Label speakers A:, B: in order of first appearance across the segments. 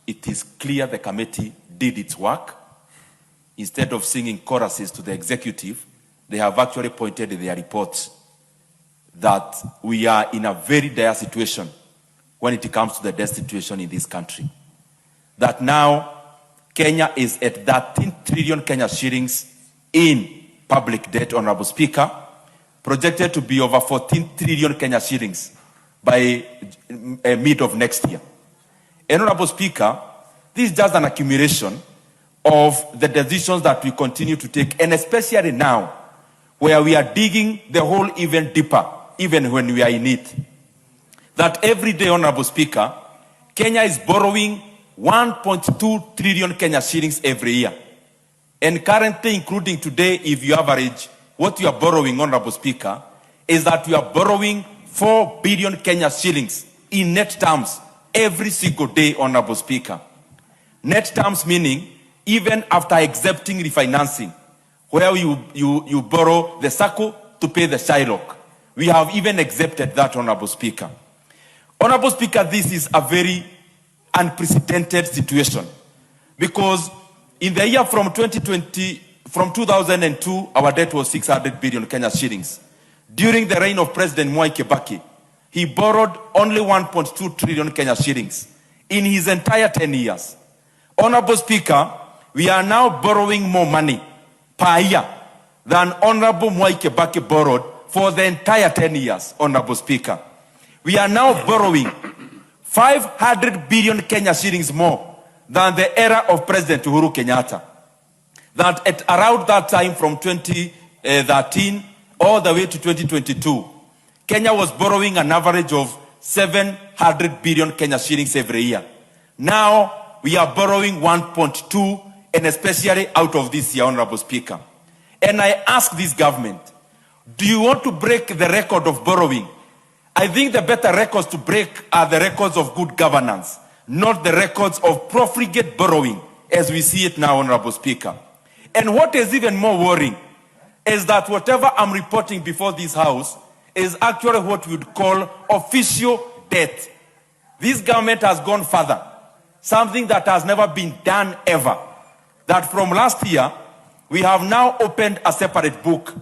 A: it is clear the committee did its work. Instead of singing choruses to the executive, they have actually pointed in their reports that we are in a very dire situation when it comes to the debt situation in this country. That now Kenya is at 13 trillion Kenya shillings in public debt, Honorable Speaker, projected to be over 14 trillion Kenya shillings by mid of next year. Honorable Speaker, this is just an accumulation of the decisions that we continue to take, and especially now, where we are digging the hole even deeper, even when we are in it. That every day, Honorable Speaker, Kenya is borrowing 1.2 trillion Kenya shillings every year. And currently, including today, if you average what you are borrowing, Honorable Speaker, is that you are borrowing 4 billion Kenya shillings in net terms every single day, Honorable Speaker. Net terms meaning even after accepting refinancing, where you borrow the SACCO to pay the Shylock. We have even accepted that, Honorable Speaker. Honorable Speaker, this is a very unprecedented situation because in the year from 2002, our debt was 600 billion Kenya shillings. During the reign of President Mwai Kibaki, he borrowed only 1.2 trillion Kenya shillings in his entire 10 years. Honorable Speaker, we are now borrowing more money per year than Honorable Mwai Kibaki borrowed for the entire 10 years, Honorable Speaker. We are now borrowing 500 billion Kenya shillings more than the era of President Uhuru Kenyatta. That at around that time from 2013 all the way to 2022, Kenya was borrowing an average of 700 billion Kenya shillings every year. Now we are borrowing 1.2, and especially out of this year, Honorable Speaker. And I ask this government, do you want to break the record of borrowing? I think the better records to break are the records of good governance, not the records of profligate borrowing as we see it now, Honorable Speaker. And what is even more worrying is that whatever I'm reporting before this House is actually what we would call official debt. This government has gone further, something that has never been done ever. That from last year, we have now opened a separate book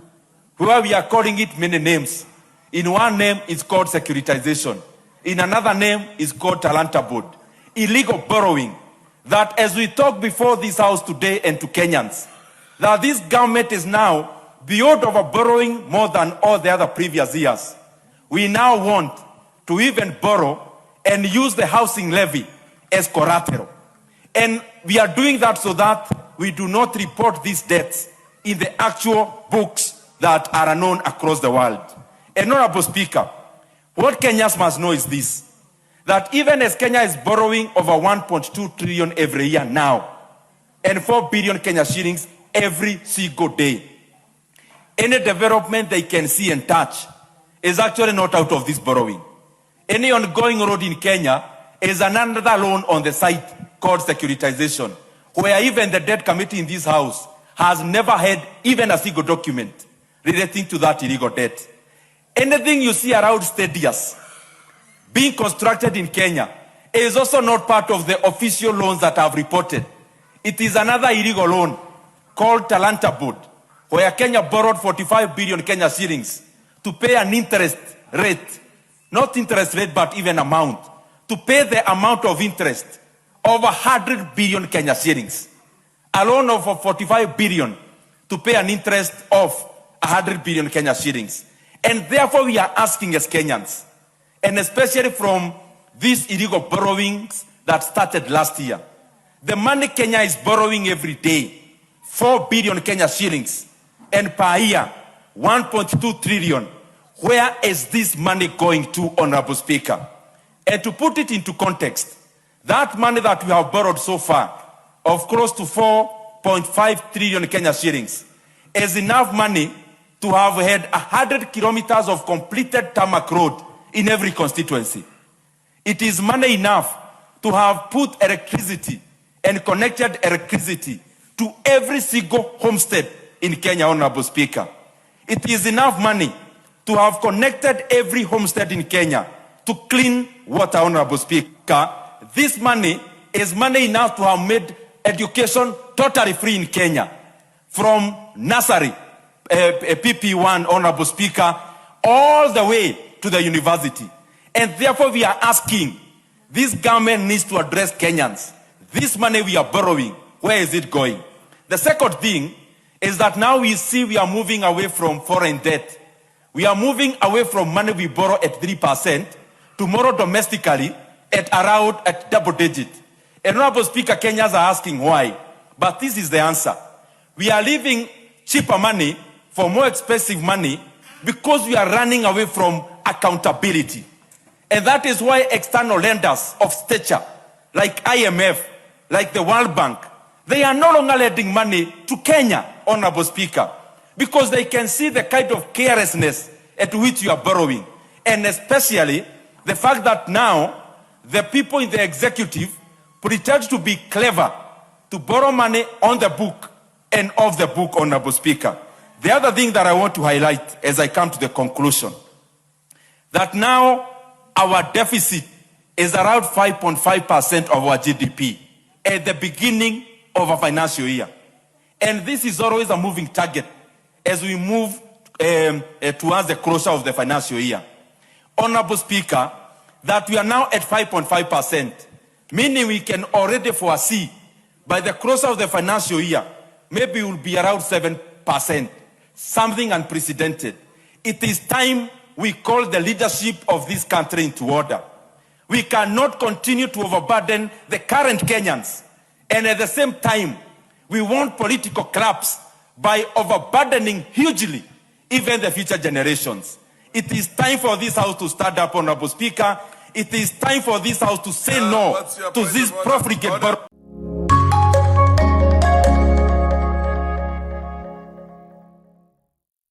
A: where we are calling it many names. In one name, it's called securitization. In another name, it's called talanta board. Illegal borrowing. That as we talk before this House today and to Kenyans, that this government is now beyond over borrowing more than all the other previous years. We now want to even borrow and use the housing levy as collateral. And we are doing that so that we do not report these debts in the actual books that are known across the world. And Honorable Speaker, what Kenyans must know is this, that even as Kenya is borrowing over 1.2 trillion every year now, and 4 billion Kenya shillings every single day, any development they can see and touch is actually not out of this borrowing. Any ongoing road in Kenya is another loan on the side called securitization, where even the debt committee in this House has never had even a single document relating to that illegal debt. Anything you see around stadiums being constructed in Kenya is also not part of the official loans that I've reported. It is another illegal loan called talanta board, where Kenya borrowed 45 billion Kenya shillings to pay an interest rate, not interest rate, but even amount, to pay the amount of interest over 100 billion Kenya shillings. A loan of 45 billion to pay an interest of 100 billion Kenya shillings. And therefore we are asking as Kenyans, and especially from these illegal borrowings that started last year, the money Kenya is borrowing every day, 4 billion Kenya shillings, and per year, 1.2 trillion. Where is this money going to, Honorable Speaker? And to put it into context, that money that we have borrowed so far, of close to 4.5 trillion Kenya shillings, is enough money to have had 100 kilometers of completed tarmac road in every constituency. It is money enough to have put electricity and connected electricity to every single homestead in Kenya, Honorable Speaker. It is enough money to have connected every homestead in Kenya to clean water, Honorable Speaker. This money is money enough to have made education totally free in Kenya, from nursery, PP1, Honorable Speaker, all the way to the university. And therefore we are asking, this government needs to address Kenyans. This money we are borrowing, where is it going? The second thing is that now we see we are moving away from foreign debt. We are moving away from money we borrow at 3% to borrow domestically at around at double digit. And Honorable Speaker, Kenyans are asking why. But this is the answer. We are leaving cheaper money for more expensive money because we are running away from accountability. And that is why external lenders of stature, like IMF, like the World Bank, they are no longer lending money to Kenya, Honorable Speaker, because they can see the kind of carelessness at which you are borrowing. And especially the fact that now the people in the executive pretend to be clever to borrow money on the book and off the book, Honorable Speaker. The other thing that I want to highlight as I come to the conclusion, that now our deficit is around 5.5% of our GDP at the beginning of a financial year. And this is always a moving target as we move towards the closure of the financial year. Honorable Speaker, that we are now at 5.5%, meaning we can already foresee by the closure of the financial year, maybe it will be around 7%, something unprecedented. It is time we call the leadership of this country into order. We cannot continue to overburden the current Kenyans, and at the same time, we want political collapse by overburdening hugely even the future generations. It is time for this House to stand up, Honorable Speaker. It is time for this House to say no to this profligate